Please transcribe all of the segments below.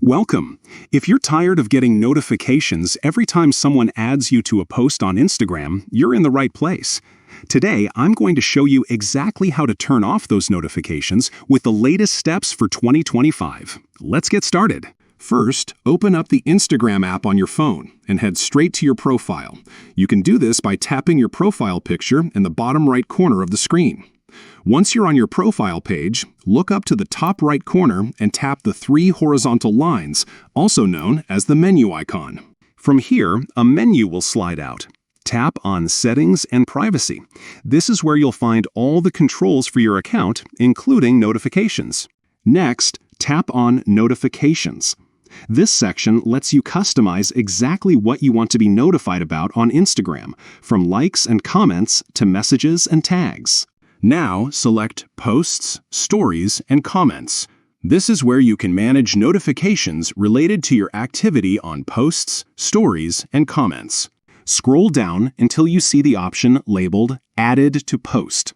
Welcome. If you're tired of getting notifications every time someone adds you to a post on Instagram, you're in the right place. Today, I'm going to show you exactly how to turn off those notifications with the latest steps for 2025. Let's get started. First, open up the Instagram app on your phone and head straight to your profile. You can do this by tapping your profile picture in the bottom right corner of the screen. Once you're on your profile page, look up to the top right corner and tap the three horizontal lines, also known as the menu icon. From here, a menu will slide out. Tap on Settings and Privacy. This is where you'll find all the controls for your account, including notifications. Next, tap on Notifications. This section lets you customize exactly what you want to be notified about on Instagram, from likes and comments to messages and tags. Now, select Posts, Stories, and Comments. This is where you can manage notifications related to your activity on posts, stories, and comments. Scroll down until you see the option labeled Added to Post.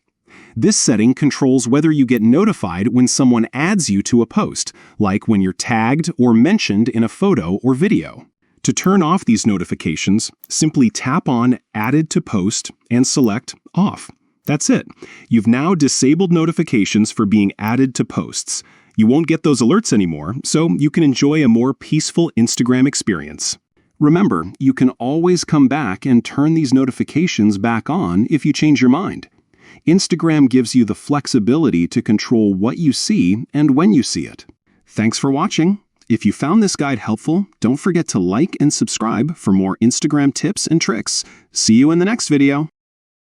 This setting controls whether you get notified when someone adds you to a post, like when you're tagged or mentioned in a photo or video. To turn off these notifications, simply tap on Added to Post and select Off. That's it. You've now disabled notifications for being added to posts. You won't get those alerts anymore, so you can enjoy a more peaceful Instagram experience. Remember, you can always come back and turn these notifications back on if you change your mind. Instagram gives you the flexibility to control what you see and when you see it. Thanks for watching. If you found this guide helpful, don't forget to like and subscribe for more Instagram tips and tricks. See you in the next video.